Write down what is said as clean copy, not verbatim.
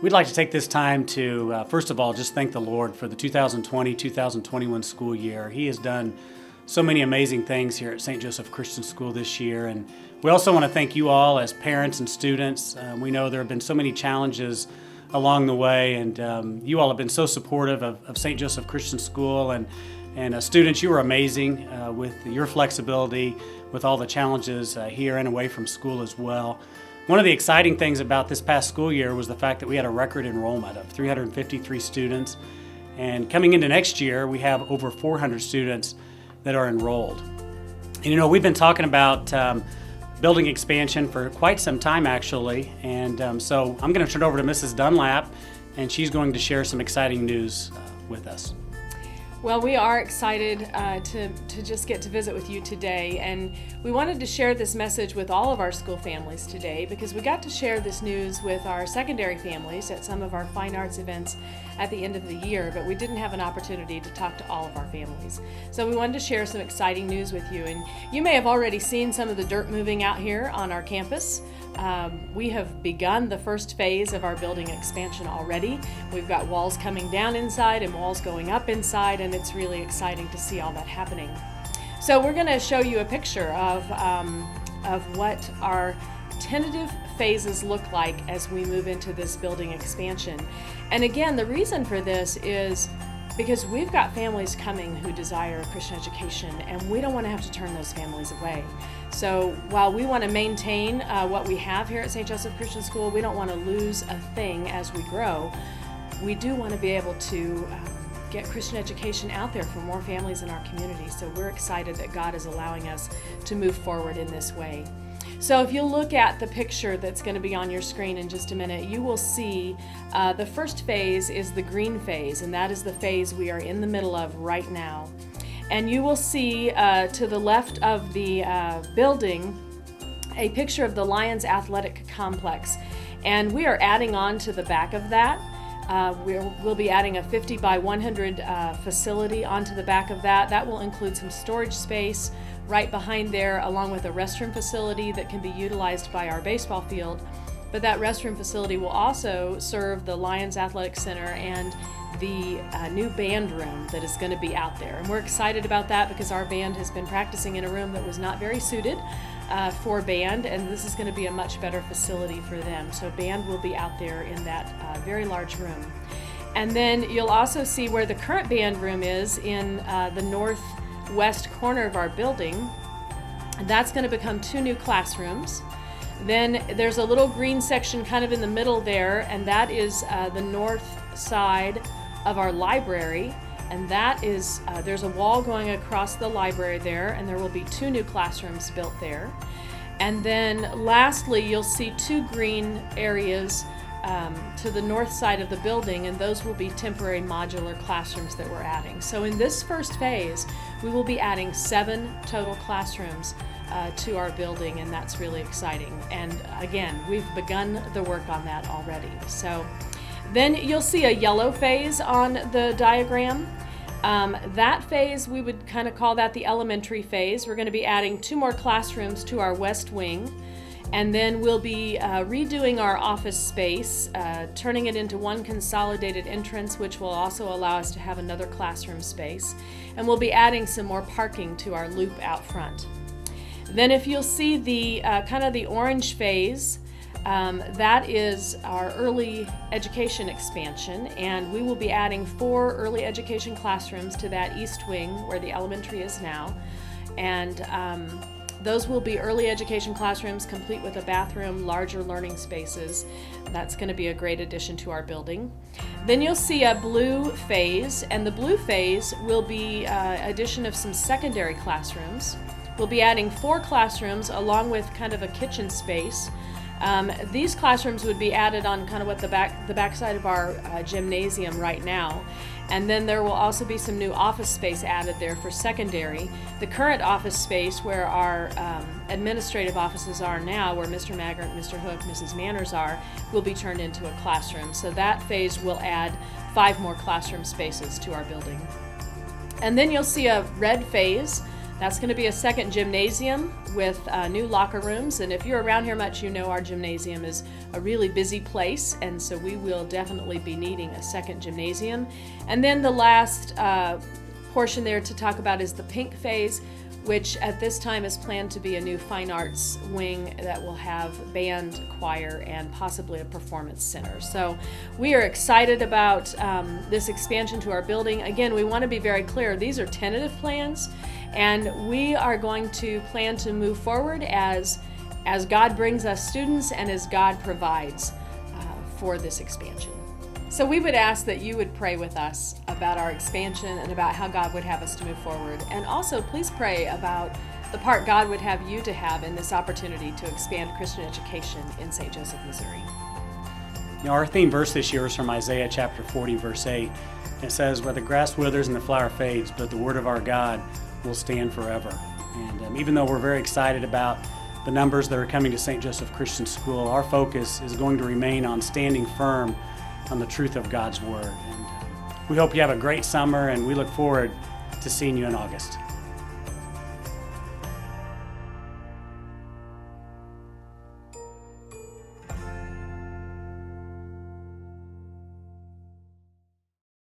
We'd like to take this time to, first of all, just thank the Lord for the 2020-2021 school year. He has done so many amazing things here at St. Joseph Christian School this year. And we also want to thank you all as parents and students. We know there have been so many challenges along the way, and you all have been so supportive of St. Joseph Christian School. And students, you were amazing with your flexibility, with all the challenges here and away from school as well. One of the exciting things about this past school year was the fact that we had a record enrollment of 353 students. And coming into next year, we have over 400 students that are enrolled. And you know, we've been talking about building expansion for quite some time actually. And so I'm going to turn it over to Mrs. Dunlap, and she's going to share some exciting news with us. Well, we are excited to just get to visit with you today, and we wanted to share this message with all of our school families today because we got to share this news with our secondary families at some of our fine arts events at the end of the year, but we didn't have an opportunity to talk to all of our families. So we wanted to share some exciting news with you, and you may have already seen some of the dirt moving out here on our campus. We have begun the first phase of our building expansion already. We've got walls coming down inside and walls going up inside, and it's really exciting to see all that happening. So we're going to show you a picture of what our tentative phases look like as we move into this building expansion. And again, the reason for this is because we've got families coming who desire a Christian education, and we don't want to have to turn those families away. So while we want to maintain what we have here at St. Joseph Christian School, we don't want to lose a thing as we grow. We do want to be able to get Christian education out there for more families in our community. So we're excited that God is allowing us to move forward in this way. So if you look at the picture that's going to be on your screen in just a minute, you will see the first phase is the green phase, and that is the phase we are in the middle of right now. And you will see to the left of the building a picture of the Lions Athletic Complex. And we are adding on to the back of that. We'll be adding a 50 by 100 facility onto the back of that. That will include some storage space right behind there, along with a restroom facility that can be utilized by our baseball field. But that restroom facility will also serve the Lions Athletic Center and the new band room that is going to be out there. And we're excited about that because our band has been practicing in a room that was not very suited for band, and this is going to be a much better facility for them. So band will be out there in that very large room. And then you'll also see where the current band room is in the northwest corner of our building. That's going to become 2 new classrooms. Then there's a little green section kind of in the middle there, and that is the north side of our library. And that is, there's a wall going across the library there, and there will be 2 new classrooms built there. And then lastly, you'll see 2 green areas to the north side of the building, and those will be temporary modular classrooms that we're adding. So in this first phase, we will be adding 7 total classrooms to our building, and that's really exciting. And again, we've begun the work on that already. So then you'll see a yellow phase on the diagram. That phase, we would kind of call that the elementary phase. We're going to be adding 2 more classrooms to our west wing, and then we'll be redoing our office space, turning it into 1 consolidated entrance, which will also allow us to have another classroom space. And we'll be adding some more parking to our loop out front. Then if you'll see the kind of the orange phase, that is our early education expansion, and we will be adding 4 early education classrooms to that east wing where the elementary is now. And those will be early education classrooms complete with a bathroom, larger learning spaces. That's going to be a great addition to our building. Then you'll see a blue phase, and the blue phase will be addition of some secondary classrooms. We'll be adding 4 classrooms along with kind of a kitchen space. These classrooms would be added on kind of what the back side of our gymnasium right now. And then there will also be some new office space added there for secondary. The current office space where our administrative offices are now, where Mr. Maggart, Mr. Hook, Mrs. Manners are, will be turned into a classroom. So that phase will add 5 more classroom spaces to our building. And then you'll see a red phase. That's going to be a second gymnasium with new locker rooms. And if you're around here much, you know our gymnasium is a really busy place. And so we will definitely be needing a second gymnasium. And then the last portion there to talk about is the pink phase, which at this time is planned to be a new fine arts wing that will have band, choir, and possibly a performance center. So we are excited about this expansion to our building. Again, we want to be very clear, these are tentative plans, and we are going to plan to move forward as God brings us students and as God provides for this expansion. So we would ask that you would pray with us about our expansion and about how God would have us to move forward. And also, please pray about the part God would have you to have in this opportunity to expand Christian education in St. Joseph, Missouri. You know, our theme verse this year is from Isaiah chapter 40, verse 8. It says, "Where the grass withers and the flower fades, but the word of our God will stand forever." And even though we're very excited about the numbers that are coming to St. Joseph Christian School, our focus is going to remain on standing firm on the truth of God's Word. And we hope you have a great summer, and we look forward to seeing you in August.